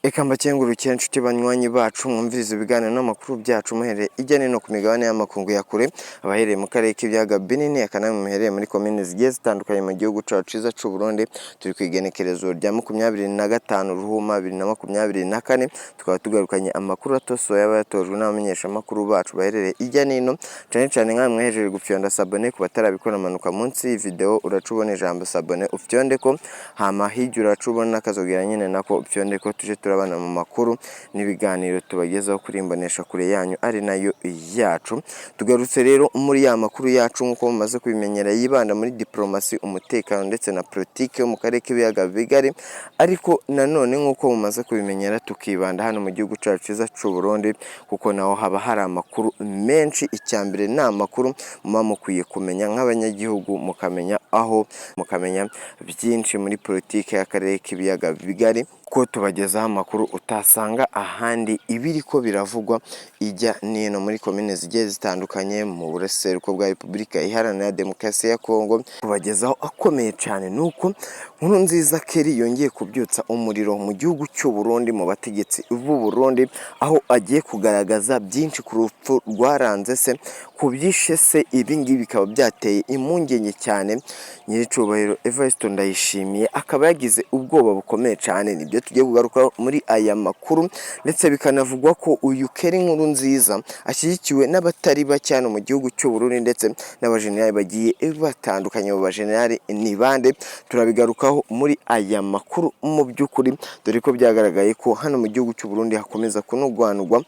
Eka mbakengurukire inshuti banywanyi bacu mwumviriza ibiganiro n'amakuru byacu muhereye ijyane no ku migabane y'amakungu ya kure abahereye mu karere k'ibyaga binini akanamwe muhereye muri komine zigiye zitandukanye mu gihugu cacu ciza c'u Burundi. Turi kwigenekerezo rya 25 Ruhuma 2024 tukaba tugarukanye amakuru atosoye abayatojwe n'abamenyesha amakuru bacu bahereye ijyane no cyane nka mwejeje gufyonda sabone ku batarabikora manuka munsi iyi video uracubona ijambo sabone ufyondeko hama hijya uracubona kazogira nyine nako ufyondeko tuje turabana mu makuru n'ibiganiro tubagezaho kuri imbonesha kure yanyu ari nayo yacu. Tugarutse rero muri ya makuru yacu nkuko mumaze kubimenyera yibanda muri diplomasi, umutekano ndetse na politike yo mu karere k'ibiyaga bigari, ariko nanone nkuko mumaze kubimenyera tukibanda hano mu gihugu cacu ciza c'u Burundi kuko naho haba hari amakuru menshi. Icyambere na makuru muba mukwiye kumenya nk'abanyagihugu, mukamenya byinshi muri politike y'akarere k'ibiyaga bigari ko tubagezaho amakuru utasanga ahandi ibiriko biravugwa ijya nino muri komine zigiye zitandukanye mu burasseruko bwa Repubulika Iharanira Demokarasi ya Congo. Kubagezaho akomeye cyane nuko Nkurunziza Keri yongeye kubyutsa umuriro mu gihugu cy'u Burundi mu bategetsi b'u Burundi, aho agiye kugaragaza byinshi ku rupfu rwaranze se kubyishe se. Ibi ngibi bikaba byateye impungenge cyane. Nyiricubahiro Evariste Ndayishimiye akaba yagize ubwoba bukomeye cyane. Nibyo tugiye kugaruka muri aya makuru, ndetse bikanavugwa ko uyu Keri Nkurunziza ashyigikiwe n'abatari bacyane mu gihugu cy'u Burundi ndetse n'abajenerali bagiye batandukanye. Mu bajenerali ni bande turabigarukaho muri aya makuru mu by'ukuri, dore ko byagaragaye ko hano mu gihugu cy'u Burundi hakomeza kunugwanugwa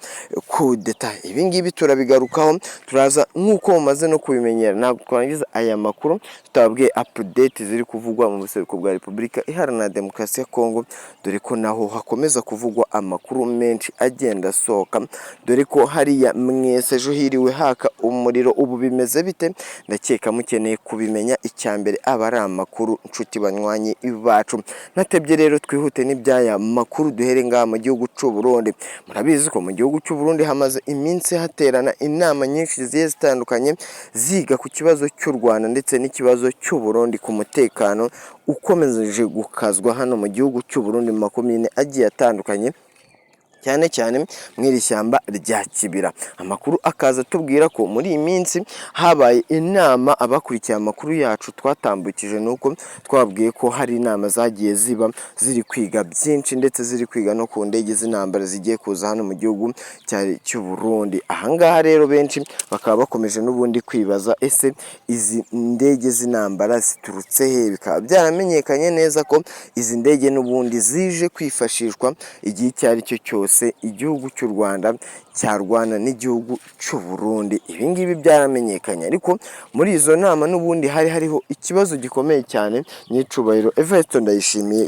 kudeta. Ibi ngibi turabigarukaho, turaza nkuko mumaze no kubimenyera. Ntabwo twangiza aya makuru tutabwiye update ziri kuvugwa mu buseruko bwa Repubulika Iharanira Demokarasi ya Congo, dore ko naho hakomeza kuvugwa amakuru menshi agenda asohoka, dore ko hariya mwese ejo hiriwe haka umuriro. Ubu bimeze bite? Ndakeka mukeneye kubimenya. Icyambere aba ari amakuru nshuti banywanyi bacu. Natebye rero twihute n'ibyaya makuru duhere ngaha mu gihugu cy'u Burundi. Murabizi ko mu gihugu cy'u Burundi hamaze iminsi haterana inama nyinshi zigiye zitandukanye ziga ku kibazo cy'u Rwanda ndetse n'ikibazo cy'u Burundi ku mutekano ukomeje gukazwa hano mu gihugu cy'u Burundi mu makomine agiye atandukanye, cyane cyane mw'iri shyamba rya Kibira. Amakuru akaza tubwira ko muri iyi minsi habaye inama. Abakurikiye amakuru yacu twatambukije nuko twabwiye ko hari inama zagiye ziba ziri kwiga byinshi, ndetse ziri kwiga no ku ndege z'intambara zigiye kuza hano mu gihugu cy'u Burundi. Ahangaha rero benshi bakaba bakomeje n'ubundi kwibaza, ese izi ndege z'intambara ziturutse he? Bikaba byaramenyekanye neza ko izi ndege n'ubundi zije kwifashishwa igihe icyo ari cyo cyose igihugu cy'u Rwanda cyarwana n'igihugu cy'u Burundi. Ibi ngibi byaramenyekanye, ariko muri izo nama n'ubundi hariho ikibazo gikomeye cyane. Nyicubahiro Evariste Ndayishimiye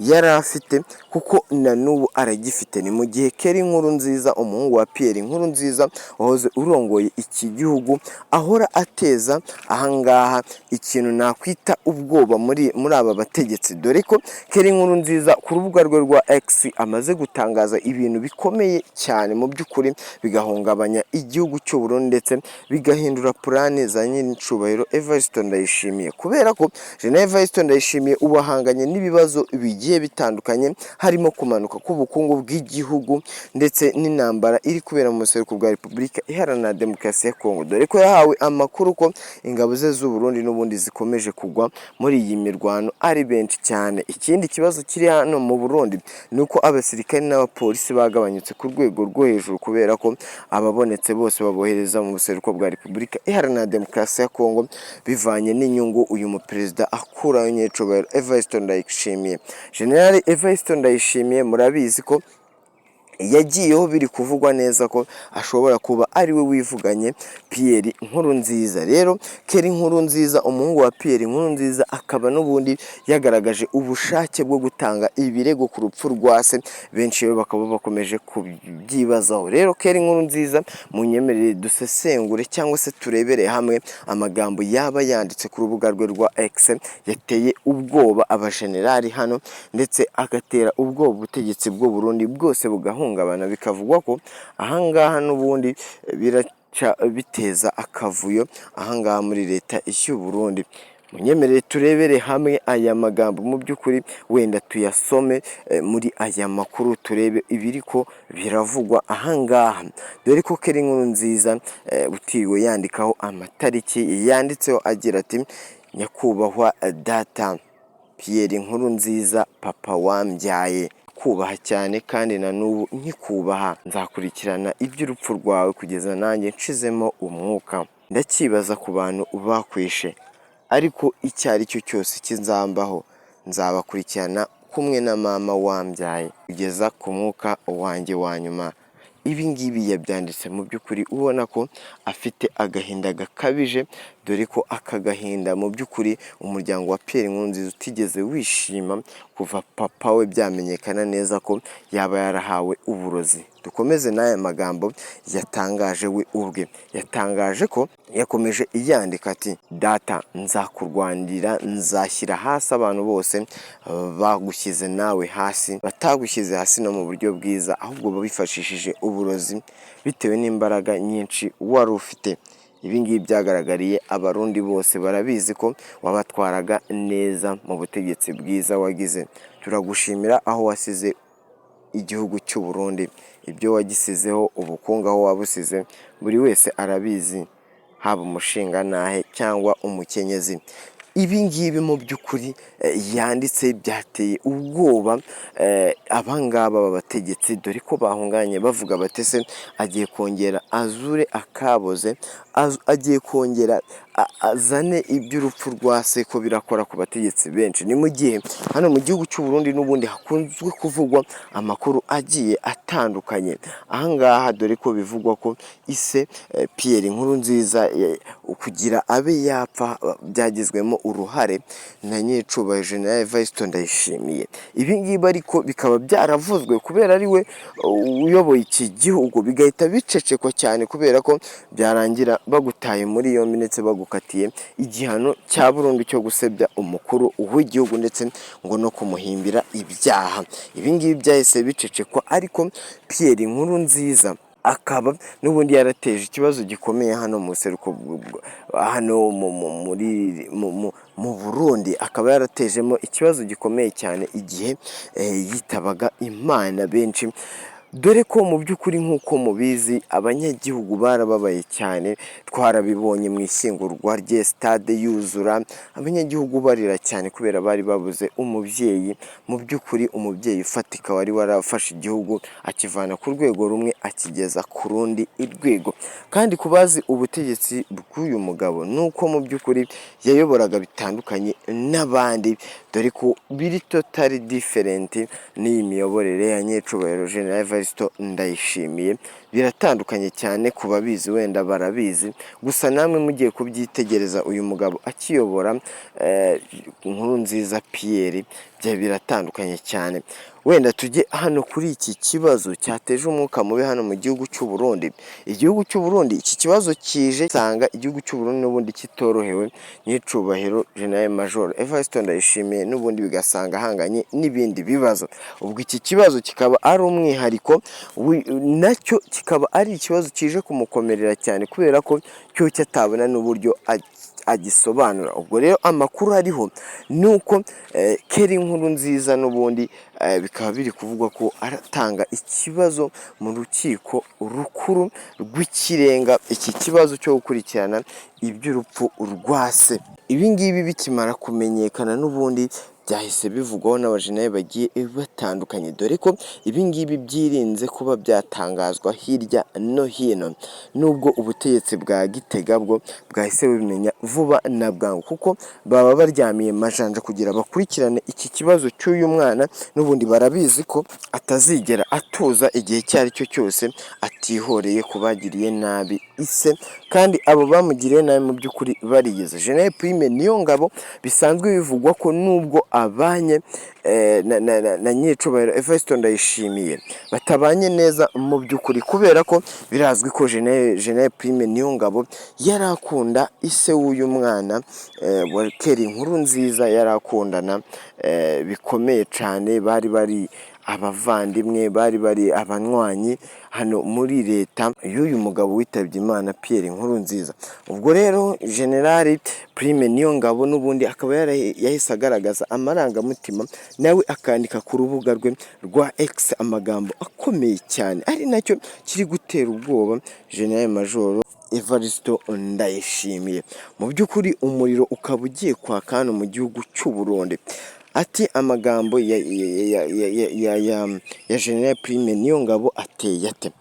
yari afite kuko na n'ubu aragifite. Ni mu gihe Keri Nkurunziza, umuhungu wa Pierre Nkurunziza wahoze urongoye iki gihugu, ahora ateza ahangaha ikintu nakwita ubwoba muri aba bategetsi, dore ko Keri Nkurunziza ku rubuga rwe rwa X amaze gutangaza ibintu bikomeye cyane mu by'ukuri bigahungabanya igihugu cy'u Burundi ndetse bigahindura plane za nyiricubahiro Evariste Ndayishimiye, kubera ko General Evariste Ndayishimiye ubahanganye n'ibibazo bigiye bitandukanye, harimo kumanuka k'ubukungu bw'igihugu ndetse n'intambara iri kubera mu buseruko bwa Repubulika Iharanira Demokarasi ya Congo, dore ko yahawe amakuru ko ingabo ze z'u Burundi n'ubundi zikomeje kugwa muri iyi mirwano ari benshi cyane. Ikindi kibazo kiri hano mu Burundi nuko abasirikare n'abapolisi bagabanyutse ku rwego rwo hejuru, kubera ko ababonetse bose babohereza mu buseruko bwa Repubulika Iharanira Demokarasi ya Congo bivanye n'inyungu uyu muperezida akuraho nyiricubahiro Evariste Ndayishimiye. General Evariste Ndayishimiye murabizi ko yagiyeho biri kuvugwa neza ko ashobora kuba ari we wivuganye Pierre Nkurunziza. Rero Keri Nkurunziza, umuhungu wa Pierre Nkurunziza, akaba n'ubundi yagaragaje ubushake bwo gutanga ibirego ku rupfu rwa se. Benshi rero bakaba bakomeje kubyibazaho. Rero Keri Nkurunziza, munyemerere dusesengure cyangwa se turebere hamwe amagambo yaba yanditse ku rubuga rwe rwa X yateye ubwoba abajenerali hano, ndetse agatera ubwoba ubutegetsi bw'u Burundi bwose bugahungabana. Bikavugwa ko ahangaha n'ubundi biraca biteza akavuyo ahangaha muri leta y'u Burundi. munyemerere turebere hamwe aya magambo mu by'ukuri wenda tuyasome muri aya makuru turebe ibiriko biravugwa ahangaha. Dore ko Nkurunziza utiriwe yandikaho amatariki yanditseho agira ati nyakubahwa data Pierre Nkurunziza papa wambyaye, kubaha cyane kandi na n'ubu nkikubaha, nzakurikirana iby'urupfu rwawe kugeza nanjye nshizemo umwuka. Ndakibaza ku bantu bakwishe, ariko icyo ari cyo cyose kizambaho nzabakurikirana kumwe na mama wambyaye kugeza ku mwuka wanjye wa nyuma. Ibi ngibi yabyanditse mu by'ukuri ubona ko afite agahinda gakabije, dore ko aka gahinda mu by'ukuri umuryango wa Pierre Nkurunziza utigeze wishima kuva papa we byamenyekana neza ko yaba yarahawe uburozi. Dukomeze n'aya magambo yatangaje we ubwe. Yatangaje ko yakomeje yandika ati data nzakurwanira, nzashyira hasi abantu bose bagushyize nawe hasi, batagushyize hasi no mu buryo bwiza, ahubwo babifashishije uburozi bitewe n'imbaraga nyinshi wari ufite. Ibi ngibi byagaragariye abarundi bose, barabizi ko wabatwaraga neza mu butegetsi bwiza wagize. Turagushimira aho wasize igihugu cy'u Burundi, ibyo wagisizeho, ubukungu aho wabusize buri wese arabizi, haba umushinga nahe cyangwa umukenyezi. Ibi ngibi mu by'ukuri yanditse byateye ubwoba abangaba babategetsi, dore ko bahunganye bavuga batese agiye kongera azure akaboze, agiye kongera azane iby'urupfu rwa se ko birakora ku bategetsi benshi. Ni mu gihe hano mu gihugu cy'u Burundi n'ubundi hakunzwe kuvugwa amakuru agiye atandukanye. Ahangaha dore ko bivugwa ko ise Pierre Nkurunziza kugira abe yapfa byagizwemo uruhare na nyecubahiro Neva ndayishimiye. Ibi ngibi ariko bikaba byaravuzwe kubera ari we uyoboye iki gihugu, bigahita bicecekwa cyane kubera ko byarangira bagutaye muri yombi ndetse bagukatiye igihano cya burundu cyo gusebya umukuru w'igihugu ndetse ngo no kumuhimbira ibyaha. Ibi ngibi byahise bicecekwa, ariko Pierre Nkurunziza akaba n'ubundi yarateje ikibazo gikomeye hano mu seruko, hano mu Burundi akaba yaratejemo ikibazo gikomeye cyane igihe yitabaga Imana benshi, dore ko mu by'ukuri nk'uko mubizi abanyagihugu barababaye cyane. Twarabibonye mu ishyingurwa rye, stade yuzura, abanyagihugu barira cyane kubera bari babuze umubyeyi, mu by'ukuri umubyeyi ufatika wari warafashe igihugu akivana ku rwego rumwe akigeza ku rundi rwego. Kandi kubazi ubutegetsi bw'uyu mugabo nuko mu by'ukuri yayoboraga bitandukanye n'abandi, dore ko biri totally different n'iyi miyoborere ya nyecubahiro General ndayishimiye. Biratandukanye cyane ku babizi wenda barabizi, gusa namwe mugiye kubyitegereza uyu mugabo akiyobora Nkurunziza Pierre bya biratandukanye cyane. Wenda tujye hano kuri iki kibazo cyateje umwuka mubi hano mu gihugu cy'u Burundi. Igihugu cy'u Burundi iki kibazo kije sanga igihugu cy'u Burundi n'ubundi kitorohewe, nyicubahiro General Major ndayishimiye n'ubundi bigasanga hanganye n'ibindi bibazo. Ubwo iki kibazo kikaba ari umwihariko nacyo kikaba ari ikibazo kije kumukomerera cyane kubera ko cyo cyatabona n'uburyo agisobanura. Ubwo rero amakuru ariho nuko Pierre Nkurunziza n'ubundi bikaba biri kuvugwa ko aratanga ikibazo mu rukiko rukuru rw'ikirenga, iki kibazo cyo gukurikirana iby'urupfu rwa se. Ibi ngibi bikimara kumenyekana n'ubundi byahise bivugwaho n'abajenerali bagiye batandukanye, dore ko ibi ngibi byirinze kuba byatangazwa hirya no hino, nubwo ubutegetsi bwa Gitega bwo bwahise bubimenya vuba na bwangu, kuko baba baryamiye majanja kugira bakurikirane iki kibazo cy'uyu mwana. N'ubundi barabizi ko atazigera atuza igihe icyo ari cyo cyose atihoreye kubagiriye nabi ise, kandi abo bamugiriye nabi mu by'ukuri barigeze. General Prime Niyongabo bisanzwe bivugwa ko nubwo abanye na nyecubahiro ndayishimiye batabanye neza mu by'ukuri, kubera ko birazwi ko General Prime Niyongabo yarakunda ise w'uyu mwana wa Pierre Nkurunziza, yarakundana bikomeye cyane, bari abavandimwe bari abanywanyi hano muri leta y'uyu mugabo witabye Imana Pierre Nkurunziza. Ubwo rero General Prime Niyongabo n'ubundi akaba yahise agaragaza amarangamutima nawe akandika ku rubuga rwe rwa X amagambo akomeye cyane ari nacyo kiri gutera ubwoba General Major Evaristo Ndayishimiye. Mu by'ukuri umuriro ukaba ugiye kwaka hano mu gihugu cy'u Burundi. Ati amagambo ya General Prime Niyongabo ateye ate.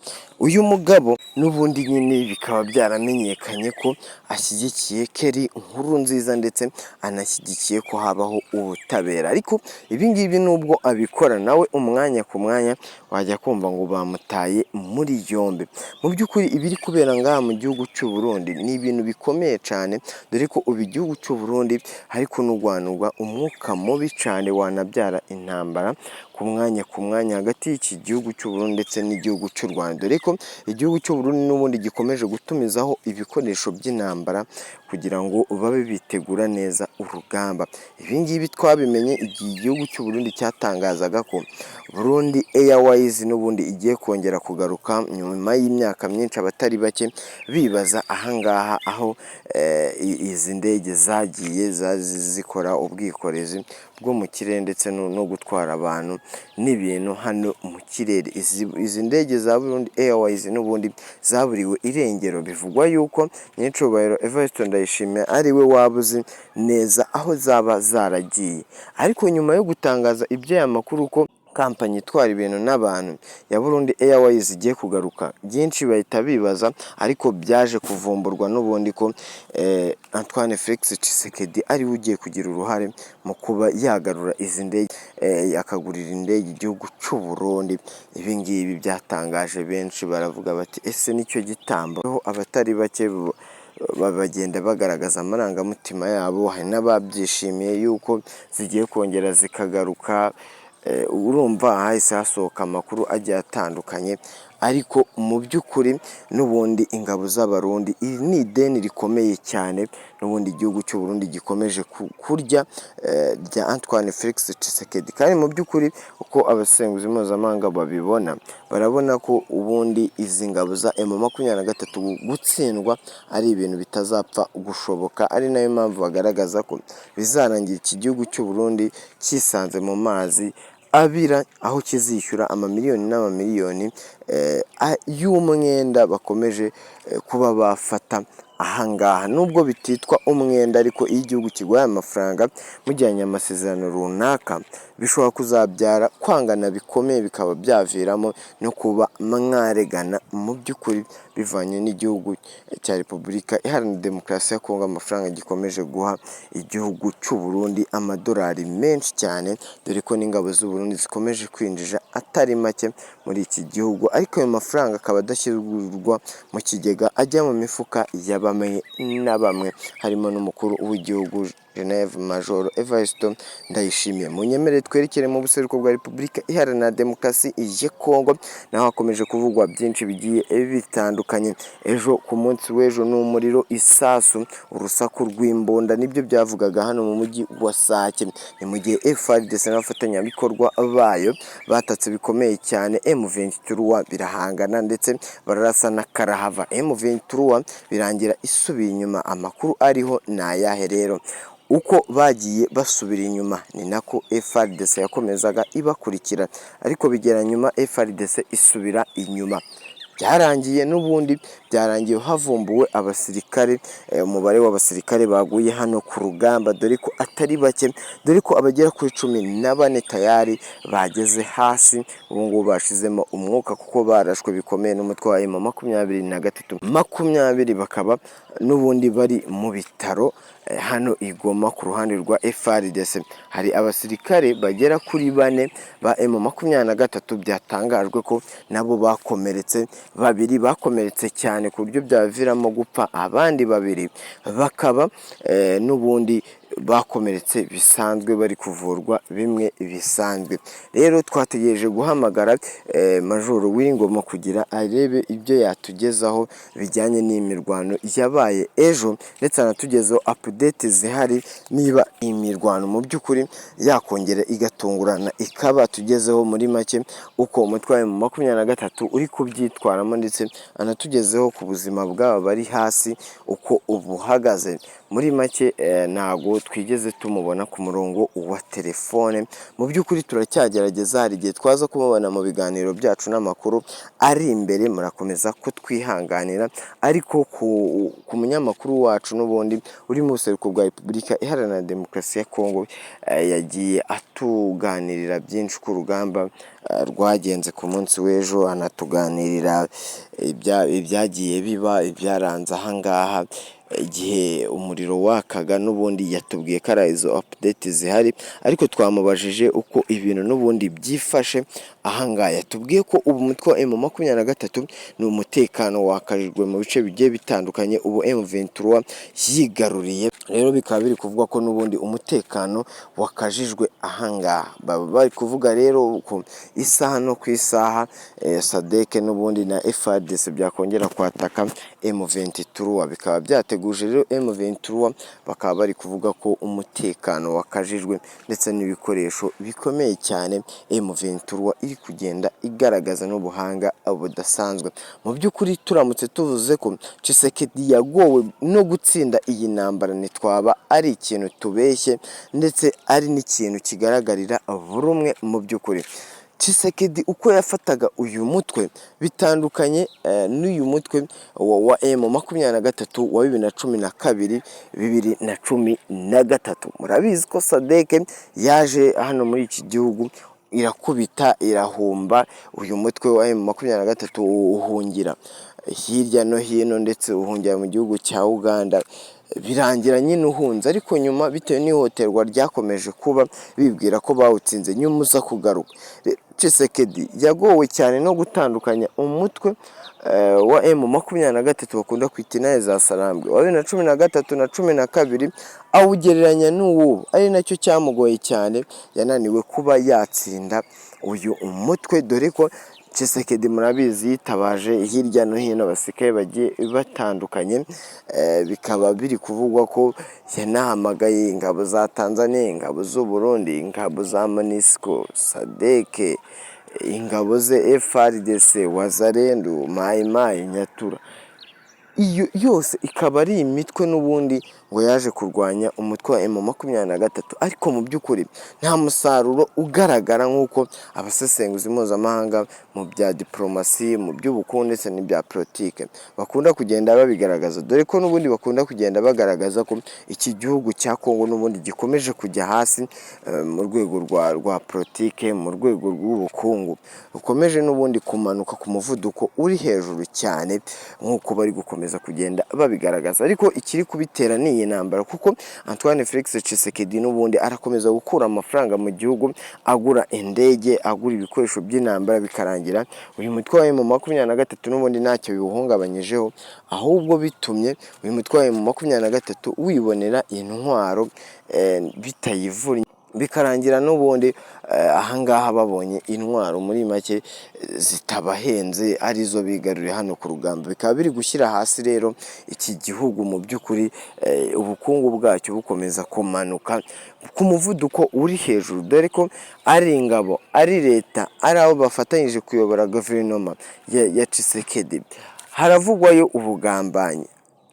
Uyu mugabo n'ubundi nyine bikaba byaramenyekanye ko ashyigikiye Keri Nkurunziza ndetse anashyigikiye ko habaho ubutabera, ariko ibingibi nubwo abikora nawe umwanya ku mwanya wajya kumva ngo bamutaye muri yombi. Mu by'ukuri ibiri kubera ngaha mu gihugu cy'u Burundi ni ibintu bikomeye cyane, dore ko ubu igihugu cy'u Burundi hari kunugwanurwa umwuka mubi cyane wanabyara intambara ku mwanya hagati y'iki gihugu cy'u Burundi ndetse n'igihugu cy'u Rwanda, dore ko igihugu cy'u Burundi n'ubundi gikomeje gutumizaho ibikoresho by'intambara kugira ngo babe bitegura neza urugamba. Ibingibi twabimenye igihe igihugu cy'u Burundi cyatangazaga ko Burundi Airways n'ubundi igiye kongera kugaruka nyuma y'imyaka myinshi, abatari bake bibaza ahangaha aho izi ndege zagiye zikora ubwikorezi bwo mu kirere ndetse no gutwara abantu n'ibintu hano mu kirere. Izi ndege za Burundi Airways n'ubundi zaburiwe irengero, bivugwa yuko Nyir'icyubahiro Evaristo Ndayishimiye ari we wabuze neza aho zaba zaragiye. Ariko nyuma yo gutangaza iby'aya makuru ko kampanyi itwara ibintu n'abantu ya Burundi Airways igiye kugaruka, byinshi bahita bibaza, ariko byaje kuvumburwa n'ubundi ko Antoine Felix Tshisekedi ari we ugiye kugira uruhare mu kuba yagarura izi ndege, akagurira indege igihugu cy'u Burundi. Ibi ngibi byatangaje benshi, baravuga bati ese nicyo gitambo? Aho abatari bake bagenda bagaragaza amarangamutima yabo, hari n'ababyishimiye yuko zigiye kongera zikagaruka. Urumva hahise hasohoka amakuru agiye atandukanye, ariko mu by'ukuri n'ubundi ingabo z'abarundi iri ni ideni rikomeye cyane n'ubundi igihugu cy'u Burundi gikomeje kurya rya Antoine Felix Tshisekedi. Kandi mu by'ukuri uko abasenguzi mpuzamahanga babibona, barabona ko ubundi izi ngabo za M23 gutsindwa ari ibintu bitazapfa gushoboka, ari nayo mpamvu bagaragaza ko bizarangira iki gihugu cy'u Burundi cyisanze mu mazi abira, aho kizishyura amamiliyoni n'amamiliyoni y'umwenda bakomeje kuba bafata ahangaha. Nubwo bititwa umwenda, ariko iyo igihugu kiguhaye amafaranga mujyanye amasezerano runaka, bishobora kuzabyara kwangana bikomeye, bikaba byaviramo no kuba mwaregana mu by'ukuri, bivanye n'igihugu cya Repubulika Iharanira Demokarasi ya Congo amafaranga gikomeje guha igihugu cy'u Burundi amadolari menshi cyane, dore ko n'ingabo z'u Burundi zikomeje kwinjija atari make muri iki gihugu, ariko ayo mafaranga akaba adashyirwa mu kigega, ajya mu mifuka ya bamwe na bamwe, harimo n'umukuru w'igihugu General Major Evaristo Ndayishimiye. Munyemerere twerekere mu buseruko bwa Repubulika Iharanira Demokarasi ya Congo, naho hakomeje kuvugwa byinshi bigiye bitandukanye. Ejo ku munsi w'ejo ni umuriro, isasu, urusaku rw'imbunda nibyo byavugaga hano mu mujyi wa Sake. Ni mu gihe FARDC n'abafatanyabikorwa bayo batatse bikomeye cyane M23 birahangana ndetse bararasa na karahava. M23 birangira isubiye inyuma. Amakuru ariho ni ayahe rero? Uko bagiye basubira inyuma ni nako FARDC yakomezaga ibakurikira, ariko bigera nyuma FARDC isubira inyuma. Byarangiye n'ubundi byarangiye havumbuwe abasirikare, umubare w'abasirikare baguye hano ku rugamba, dore ko atari bake, dore ko abagera kuri 14 tayari bageze hasi. Ubu ngubu bashizemo umwuka kuko barashwe bikomeye n'umutwe wa M23 bakaba n'ubundi bari mu bitaro hano igoma ku ruhande rwa FARDC. Hari abasirikare bagera kuri 4 ba M23 byatangajwe ko nabo bakomeretse, babiri bakomeretse cyane ku buryo byaviramo gupfa, abandi babiri bakaba n'ubundi bakomeretse bisanzwe bari kuvurwa bimwe bisanzwe. Rero twategereje guhamagara Majoro w'ingoma kugira arebe ibyo yatugezaho bijyanye n'imirwano yabaye ejo, ndetse anatugezeho update zihari niba imirwano mu by'ukuri yakongera igatungurana ikaba tugezeho muri make uko umutwe mu 23 uri kubyitwaramo, ndetse anatugezeho ku buzima bw'aba bari hasi uko ubuhagaze. Muri make ntago twigeze tumubona ku murongo wa telefone. Mu by'ukuri turacyagerageza, hari igihe twaza kumubona mu biganiro byacu n'amakuru ari imbere, murakomeza kutwihanganira. Ariko ku munyamakuru wacu n'ubundi uri mu buseruko bwa Repubulika Iharanira Demokarasi ya Congo, yagiye atuganirira byinshi ku rugamba rwagenze ku munsi w'ejo, anatuganirira ibyagiye biba, ibyaranze ahangaha igihe umuriro wakaga. N'ubundi yatubwiye ko ari izo update zihari, ariko twamubajije uko ibintu n'ubundi byifashe ahangaha. Yatubwiye ko ubu umutwe wa M23 ni umutekano wakajijwe mu bice bigiye bitandukanye, ubu M23 yigaruriye. Rero bikaba biri kuvuga ko n'ubundi umutekano wakajijwe ahangaha. Baba bari kuvuga rero ko isaha no ku isaha Sadek n'ubundi na FARDC byakongera kwataka M23, bikaba byateguje rero M23, bakaba bari kuvuga ko umutekano wakajijwe ndetse n'ibikoresho bikomeye cyane M23 iri kugenda igaragaza n'ubuhanga budasanzwe. Mu by'ukuri turamutse tuvuze ko Tshisekedi yagowe no gutsinda iyi ntambara, twaba ari ikintu tubeshye, ndetse ari n'ikintu kigaragarira buri umwe. Mu by'ukuri Tshisekedi uko yafataga uyu mutwe bitandukanye n'uyu mutwe wa M23 wa 2012 2013. Murabizi ko Sadek yaje hano muri iki gihugu irakubita irahumba uyu mutwe wa M23 uhungira hirya no hino, ndetse uhungira mu gihugu cya Uganda, birangira nyine uhunze. Ariko nyuma bitewe n'ihohoterwa ryakomeje kuba, bibwira ko bawutsinze, nyuma uza kugaruka. Tshisekedi yagowe cyane no gutandukanya umutwe wa M23 bakunda kwita intare za Sarambwe wa 2013 na 2012, awugereranya n'uwo, ari nacyo cyamugoye cyane. Yananiwe kuba yatsinda uyu umutwe, dore ko Tshisekedi murabizi yitabaje hirya no hino abasirikare bagiye batandukanye. Bikaba biri kuvugwa ko yanahamagaye ingabo za Tanzania, ingabo z'u Burundi, ingabo za MONUSCO, Sadek, ingabo ze FARDC, Wazalendo, Mai Nyatura. Iyo yose ikaba ari imitwe n'ubundi ngo yaje kurwanya umutwe wa M23, ariko mu by'ukuri nta musaruro ugaragara nk'uko abasesenguzi mpuzamahanga mu bya diplomasi, mu by'ubukungu ndetse n'ibya politike bakunda kugenda babigaragaza. Dore ko n'ubundi bakunda kugenda bagaragaza ko iki gihugu cya Congo n'ubundi gikomeje kujya hasi mu rwego rwa politike, mu rwego rw'ubukungu ukomeje n'ubundi kumanuka ku muvuduko uri hejuru cyane, nk'uko bari gukomeza kugenda babigaragaza. Ariko ikiri kubitera ni iyi ntambara, kuko Antoine Felix Tshisekedi n'ubundi arakomeza gukura amafaranga mu gihugu, agura indege, agura ibikoresho by'intambara, bikarangira uyu mutwe wa M23 n'ubundi ntacyo biwuhungabanyijeho, ahubwo bitumye uyu mutwe wa M23 wibonera intwaro bitayivunye, bikarangira n'ubundi ahangaha babonye intwaro muri make zitabahenze, arizo bigaruriye hano ku rugamba. Bikaba biri gushyira hasi rero iki gihugu mu by'ukuri, ubukungu bwacyo bukomeza kumanuka ku muvuduko uri hejuru, dore ko ari ingabo, ari leta, ari abo bafatanyije kuyobora guverinoma ya Tshisekedi haravugwayo ubugambanyi.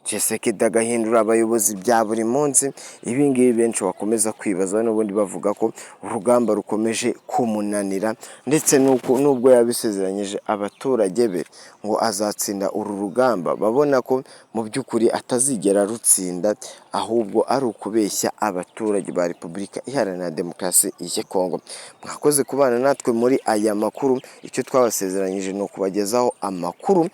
Tshisekedi agahindura abayobozi bya buri munsi. Ibi ngibi benshi bakomeza kwibaza, n'ubundi bavuga ko urugamba rukomeje kumunanira, ndetse nubwo yabisezeranyije abaturage be ngo azatsinda uru rugamba, babona ko mu by'ukuri atazigera rutsinda, ahubwo ari ukubeshya abaturage ba Repubulika Iharanira Demokarasi ya Congo. Mwakoze kubana natwe muri aya makuru. Icyo twabasezeranyije ni ukubagezaho amakuru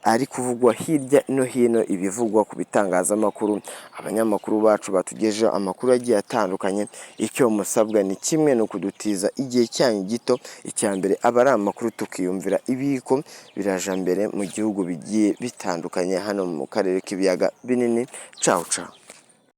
ari kuvugwa hirya no hino, ibivugwa ku bitangazamakuru. Abanyamakuru bacu batugejeho amakuru agiye atandukanye. Icyo musabwa ni kimwe, no kudutiza igihe cyanyu gito. Icya mbere aba ari amakuru tukiyumvira ibiko biraja mbere mu gihugu bigiye bitandukanye hano mu karere k'ibiyaga binini. Ciao ciao.